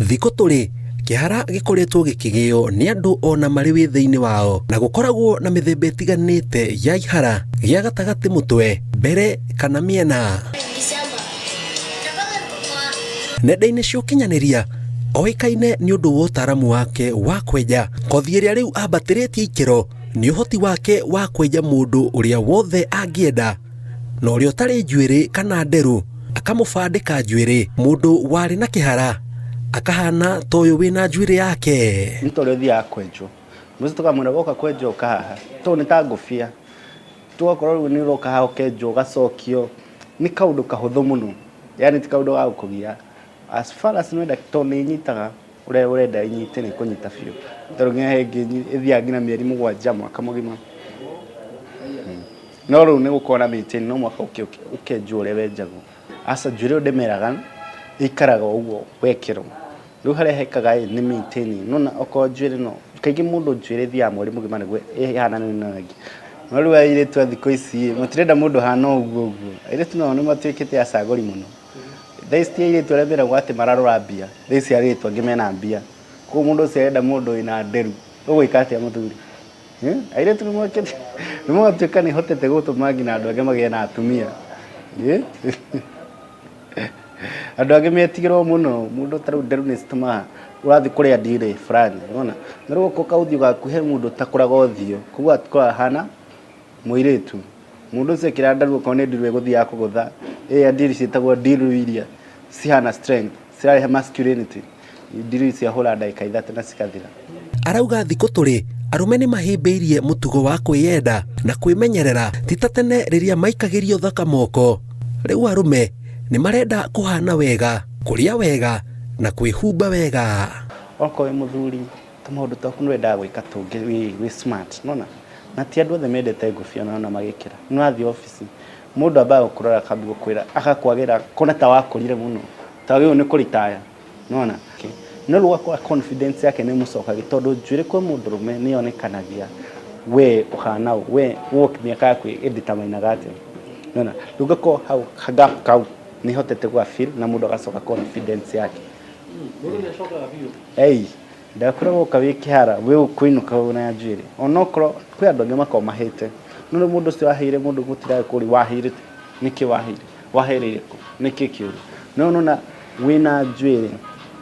Thikũ tũrĩ kĩhara gĩkoretwo gĩkĩgĩo nĩ andũ ona marĩ wĩthĩ-inĩ wao, na gũkoragwo na mĩthemba ĩtiganĩte ya ihara gĩa gatagatĩ mũtwe, mbere kana mĩena. Nenda-inĩ cia ũkinyanĩria oĩkaine nĩ ũndũ wa ũtaaramu wake wa kwenja, kothi ĩrĩa rĩu ambatĩrĩtie ikĩro nĩ ũhoti wake wa kwenja mũndũ ũrĩa wothe angĩenda, na ũrĩa ũtarĩ njuĩrĩ kana nderu akamũbandĩka njuĩrĩ. Mũndũ warĩ na kĩhara akahana toyo wĩna njuĩrĩ yake. Nĩtũrĩ ũthiaga kwenjwo, mũico tũkamwĩra goka kwenjwo ũkahaha, tondũ nĩ ta ngũbia, tũgakorwo rĩu nĩ ũroka haha ũkenjwo ũgacokio. Nĩ kaũndũ kahũthũ mũno, yani ti kaũndũ ga gũkũgia. As far as nĩwenda, tondũ nĩ nyitaga ũrĩa ũrenda inyite nĩ kũnyita biũ, tondũ nginya hĩngĩ ĩthiaga nginya mĩeri 7 mwaka mũgima. No rĩu nĩ gũkorwo na maintain, no mwaka ũkenjwo ũrĩa wenjagwo. Aca njuĩrĩ ndĩmeraga ĩikaraga ũguo wekĩrwo. Rĩu harĩa hekaga nĩ maintain, nona okorwo njuĩrĩ no kaingĩ mũndũ njuĩrĩ thiaga mweri mũgima nĩguo ĩhanane na ĩngĩ. No rĩu airĩtu a thikũ ici mũtirenda mũndũ hana ũguo. Airĩtu nao nĩ matuĩkĩte acagũri mũno. Thaa ici ti airĩtu arĩa meragwo atĩ mararora mbia, thaa ici airĩtu angĩ mena mbia. Koguo mũndũ ũcio arenda mũndũ wĩna nderu, ũgwĩka atĩa mũthuri? Airĩtu nĩ magatuĩka nĩ hotete gũtũma nginya andũ angĩ magĩe na atumia. Andũ angĩ metigĩrwo mũno, mũndũ tarĩ nderu nĩ citũmaga ũrathiĩ kũrĩa ndirĩ fulani, unaona? Na rĩu ũkoka ũthiũ gaku he mũndũ ũtakũraga ũthiũ, koguo atikora hana mũirĩtu. Mũndũ ũcio kĩrĩa nderu okorwo nĩ ndirũ egũthiaga kũgũtha, ndiri ciĩtagwo ndirũ iria cihana strength, cirarehe masculinity. Ndirũ cia hũra ndagĩka 3 na cikathira. Arauga thikũ tũrĩ arũme nĩ mahĩmbĩirie mũtugo wa kwĩyenda na kwĩmenyerera, ti ta tene rĩrĩa maikagĩrio thaka moko. Rĩu arũme nĩ marenda kũhana wega, kũrĩa wega na kwĩhumba wega. Okorwo wĩ mũthuri, tũmaũndũ twaku nĩwendaga gwĩka tũngĩ wĩ smart, unaona? Na ti andũ othe mendete ngũbia na magĩkĩra. Nĩ wathiĩ ofici, mũndũ ambaga gũkũrora akambia gũkwĩra, agakwagĩra kona ta wakũrire mũno, ta wĩũ nĩ kũritaya, unaona? No rĩu ũgakora confidence yake nĩ mũcokagia, tondũ njuĩrĩ kwĩ mũndũrũme nĩ yonekanagia we ũhana ũũ, we mĩaka yaku ĩdeterminaga atĩa, unaona? Rĩu ũgakorwo hau gap kau nĩ hotete gwa feel na mũndũ agacoka confidence yake. Ndakoragwo wĩ kĩhara, wĩ kũinũka na njuĩrĩ. Onokorwo kwĩ andũ angĩ makoragwo mahĩte. No rĩu mũndũ ũcio wahĩire mũndũ gũtiraga kũrĩ wahĩire, nĩkĩ wahĩire? Wahĩrĩire kũ? Nĩkĩ kĩũru? No nona wĩna njuĩrĩ,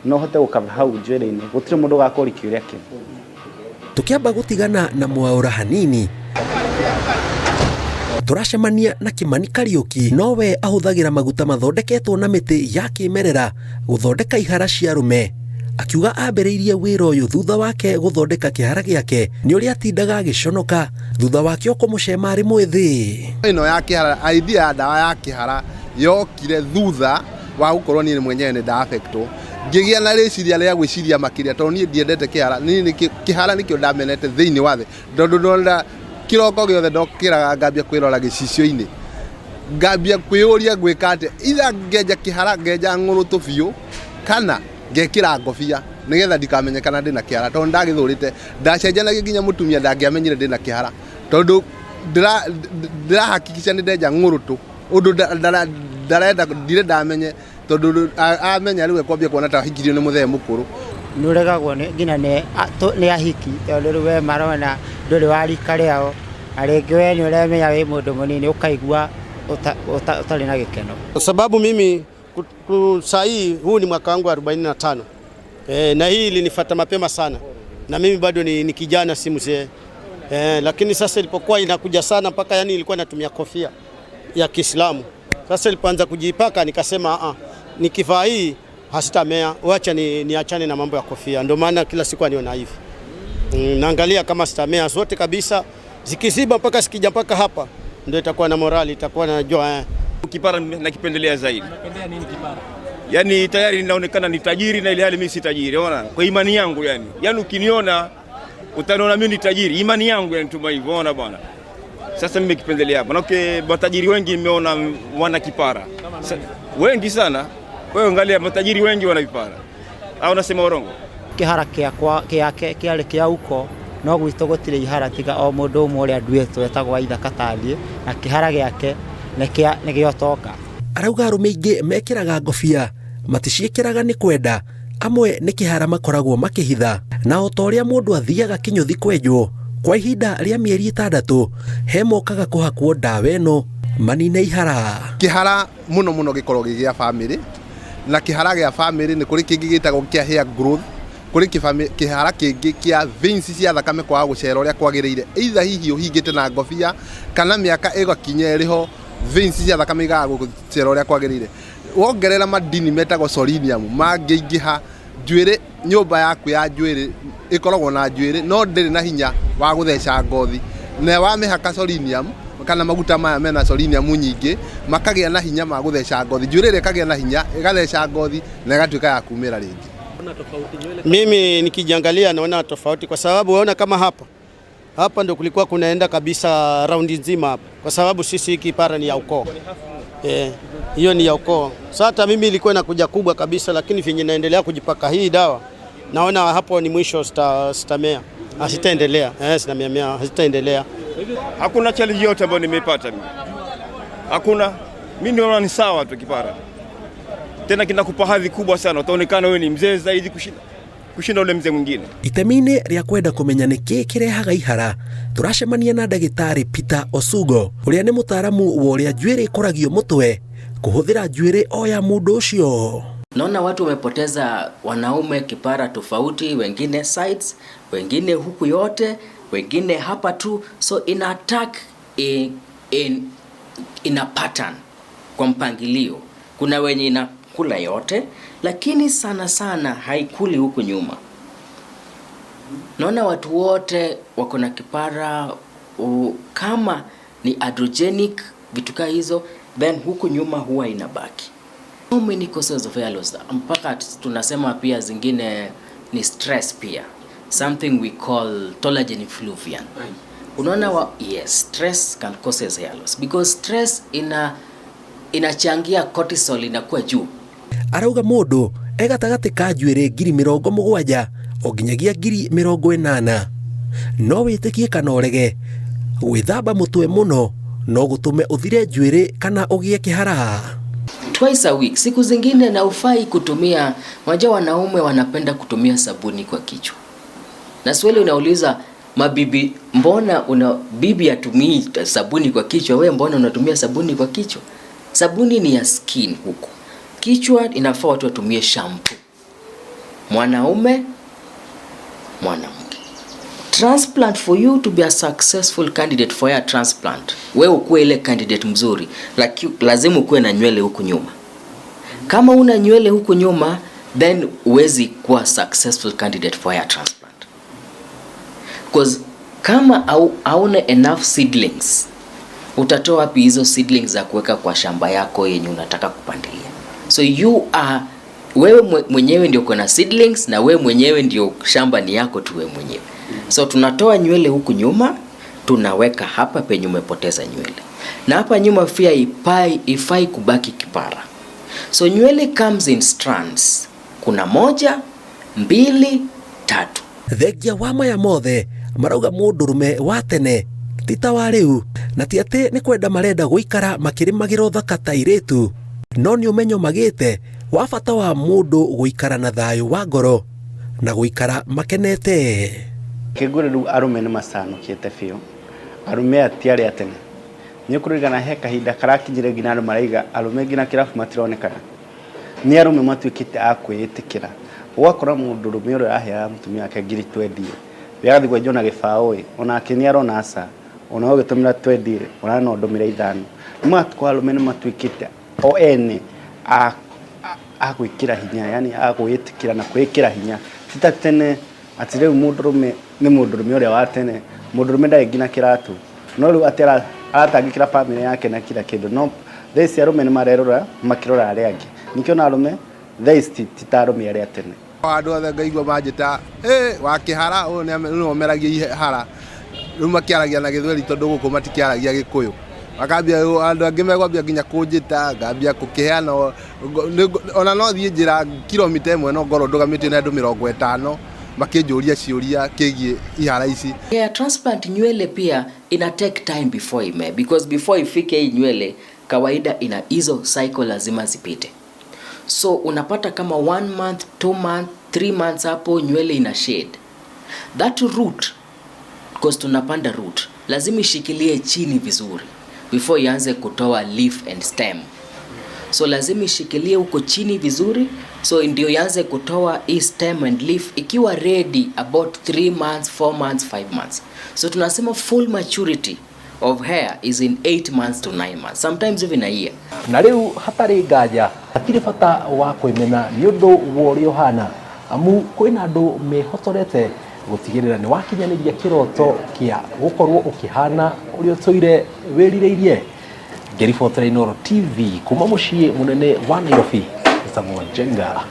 no hote gũkaba hau njuĩrĩ-inĩ, gũtirĩ mũndũ ũgakũria kĩũria kĩu. Tũkĩamba gũtigana na Mwaũra hanini, tũracemania na Kĩmani Kariũki, nowe ahũthagĩra maguta mathondeketwo na mĩtĩ ya kĩmerera gũthondeka ihara cia arũme. Akiuga ambĩrĩirie wĩra ũyũ thutha wake gũthondeka kĩhara gĩake nĩ ũrĩa atindaga agĩconoka thutha wake kũmũcema arĩ mwĩthĩ. Ĩno ya kĩhara, idea ya ndawa ya kĩhara yokire thutha wa gũkorwo niĩ mwenyewe nĩ nda-affectwo. Ngĩgĩa na rĩciria rĩa gwĩciria makĩria tondũ niĩ ndiendete kĩhara. Kĩhara nĩkĩo ndamenete thĩinĩ wa thĩ. Tondũ ndona kĩroko gĩothe ndokĩraga ngambia kwĩrora gĩcicio-inĩ. Ngambia kwĩyũria gwĩka atĩa. Either ngenja kĩhara, ngenja ng'ũrũtũ biũ, kana ngekĩra ngobia nĩgetha ndikamenyekana ndĩna kĩhara, tondũ ndagĩthũrĩte ndacenjanagia nginya mũtumia ndangĩamenyire ndĩna kĩhara, tondũ ndĩrahakikisha nĩ ndenja ng'ũrũtũ ũndũ ndarenda ndire ndamenye, tondũ amenya rĩu ekwambia kuona ta hikirio nĩ mũthee mũkũrũ. Nĩ ũregagwo nginya nĩ ahiki, tondũ rĩu we marona ndũrĩ wa rika rĩao, na rĩngĩ we nĩ ũremenya wĩ mũndũ mũnini ũkaigua ũtarĩ na gĩkeno. Kwa sababu mimi saa hii huu ni mwaka wangu 45. Na hii ilinifuata mapema sana. Na mimi bado ni kijana si mzee. Lakini sasa ilipokuwa inakuja sana mpaka yani ilikuwa natumia kofia ya Kiislamu. Sasa ilipoanza kujipaka nikasema nikivaa hii hasitamea, wacha niachane na mambo ya kofia. Ndio maana kila siku aniona hivi. Naangalia kama sitamea zote kabisa, zikiziba mpaka sikija mpaka hapa ndio itakuwa na morali, itakuwa najua kipara nakipendelea zaidi. Unapendelea nini kipara? Yani tayari ninaonekana ni tajiri na ile hali mimi si tajiri, unaona? Kwa imani yangu yani. Yani ukiniona utaniona mimi ni tajiri, imani yangu yani tuma hivyo, unaona bwana. Sasa mimi kipendelea hapa. Manake matajiri wengi nimeona wana kipara. Wengi sana. Kwa hiyo angalia matajiri wengi wana kipara. Au unasema urongo? Kĩhara kĩarĩ kĩa huko no gwitũ gũtirĩ ihara tiga o mũndũ ũmwe ũrĩa nduĩtwo etagwo Aitha Kataliĩ, na kĩhara gĩake nĩ gĩotoka. Arauga arũme aingĩ mekĩraga ngobia maticiĩkĩraga nĩ kwenda, amwe nĩ kĩhara makoragwo makĩhitha, na o ta ũrĩa mũndũ athiaga kĩnyũthi kwenjwo kwa ihinda rĩa mĩeri 6 he mokaga kũhakwo ndawa ĩno manine ihara. Kĩhara mũno gĩkoragwo gĩa family, na kĩhara gĩa family nĩ kũrĩ kĩngĩ gĩtagwo kĩa hair growth, kũrĩ kĩhara kĩngĩ kĩa veins cia thakame kwaga gũcera ũrĩa kwagĩrĩire, either hihi ũhingĩte na ngobia kana mĩaka ĩgakinya ĩrĩho veins cia thakame igaga gũcera ũrĩa kwagĩrĩire. Wongerera madini metagwo selenium mangĩingĩha, njuĩrĩ, nyũmba yaku ya njuĩrĩ ĩkoragwo na njuĩrĩ no ndĩrĩ na hinya wa gũtheca ngothi, na wamĩhaka selenium kana maguta maya mena selenium nyingĩ makagĩa na hinya ma gũtheca ngothi, njuĩrĩ ĩrĩa ĩkagĩa na hinya ĩgatheca ngothi na ĩgatuĩka ya kumĩra rĩngĩ. Mimi nikijiangalia naona tofauti, kwa sababu unaona kama hapa ndo kulikuwa kunaenda kabisa raundi nzima hapa, kwa sababu sisi hiki kipara ni ya ukoo. Hiyo ni ya ukoo. Sasa mimi ilikuwa inakuja kubwa kabisa, lakini vinyi naendelea kujipaka hii dawa naona hapo ni mwisho, sitamea, hasitaendelea. Sinamea, hasitaendelea. Hakuna challenge yote ambayo nimeipata mimi. Hakuna. Mimi naona ni sawa tu kipara. Tena kinakupa hadhi kubwa sana, utaonekana wewe ni mzee zaidi kushinda ule mzee mwingine. Itemi-inĩ rĩa kwenda kũmenya nĩkĩ kĩrehaga ihara, tũracemania na ndagĩtarĩ Peter Osugo, ũrĩa nĩ mũtaaramu wa ũrĩa njuĩrĩ ĩkũragio mũtwe kũhũthĩra njuĩrĩ o ya mũndũ ũcio. Naona watu wamepoteza wanaume kipara tofauti, wengine sides, wengine huku yote, wengine hapa tu, so in attack in a pattern, kwa mpangilio. Kuna wenye inakula yote, lakini sana haikuli huku nyuma. Naona watu wote wako na kipara kama ni androgenic, vituka hizo, then huku nyuma huwa inabaki. So many causes of hair loss, mpaka tunasema pia zingine ni stress pia. Something we call telogen effluvium. Unaona yes, stress can cause hair loss because stress inachangia cortisol inakuwa juu. Arauga mũndũ gatagatĩ ka njuĩrĩ 70,000 o nginyagia 80,000. No wĩtĩkie kana ũrege, gwĩthamba mũtwe mũno no gũtũme ũthire njuĩrĩ kana ũgĩe kĩhara. Twice a week. Siku zingine na ufai kutumia, wajua wanaume wanapenda kutumia sabuni kwa kichwa. Na swali unauliza mabibi, mbona bibi atumii sabuni kwa kichwa, wewe mbona unatumia sabuni kwa kichwa? Sabuni ni ya skin huku. Kichwa inafaa watu watumie shampoo. Mwanaume, mwanamke. Transplant, for you to be a successful candidate for hair transplant, wewe ukuwe ile candidate mzuri, lazima ukuwe na nywele huku nyuma. Kama una nywele huku nyuma, then uwezi kuwa successful candidate for hair transplant. Because kama hauna enough seedlings, utatoa wapi hizo seedlings za kuweka kwa shamba yako yenye unataka kupandilia? So wewe mwenyewe ndio kuna seedlings, na wewe mwenyewe ndio shamba ni yako tu wewe mwenyewe. So tunatoa nywele huku nyuma, tunaweka hapa penye umepoteza nywele. Na hapa nyuma pia ifai kubaki kipara. So nywele comes in strands. Kuna 1, 2, 3. Thengia wa maya mothe marauga mũndũrũme wa tene tita wa rĩu, na ti atĩ nĩ kwenda marenda gũikara makĩrĩmagĩra ũthaka ta airĩtu, no nĩ ũmenyo magĩte wa bata wa mũndũ gũikara na thayũ wa ngoro na gũikara makenete. Kĩgũrĩ rĩu arũme nĩ macanũkĩte biũ, arũme atiarĩ atene. Nĩ kũrigana he kahinda karakinyire nginya andũ maraiga arũme nginya kĩrabu matironekana. Nĩ arũme matuĩkĩte a kwĩĩtĩkĩra. Ũgakora mũndũrũme ũrĩa aheaga mũtumia wake ngiri 20, wĩagathiĩ kwenjwo na gĩbaũ onake nĩ arona aca, ona ũgĩtũmĩra 20 ũrana ũndũmĩra 5. Nĩmatukũ arũme nĩ matuĩkĩte o ene a gwĩkĩra hinya, yani a gwĩtĩkĩra na kwĩkĩra hinya. Ti ta tene atĩ rĩu mũndũrũme nĩ mũndũrũme ũrĩa wa tene, mũndũrũme ndarĩ nginya kĩratũ, no rĩu atĩ aratangĩkĩra family yake na kila kĩndũ. No thesi arũme nĩ marerora makĩrora arĩa angĩ, nikĩo na arũme thesi ti ta arũme arĩa tene. Andũ othe ngaigua manjĩta wa kĩhara ũyũ nĩ omeragia ihara, rĩu makĩaragia na gĩthweri tondũ gũkũ matikĩaragia Gĩkũyũ. Makambia andũ angĩ mekwambia nginya kũnjĩta, ngambia kũkĩheana, ona no thiĩ njĩra kilomita 1 no ngorwo ndũgamĩtio na andũ 50 makĩnjũria ciũria kĩgiĩ ihara ici. Hair transplant nywele pia ina take time before because before ifike hii nywele kawaida ina hizo cycle lazima zipite. So unapata kama 1 month, 2 month, 3 months hapo nywele ina shade. That root, because tunapanda root, lazima ishikilie chini vizuri before ianze kutoa leaf and stem. So lazima ishikilie huko chini vizuri, so ndio ianze kutoa hii stem and leaf ikiwa ready about 3 months, 4 months, 5 months. So tunasema full maturity of hair is in 8 months to 9 months, sometimes even a year. Na riu hatari ngaja hatire bata wa kwimena ni undu worio hana amu kwina andu mehotorete gutigirira ni wakinyaniria kiroto kia gukorwo ukihana urio toire wirireirie. Ngiribotera Inooro TV kuma mucii munene wa Nairobi, Samuel Jenga.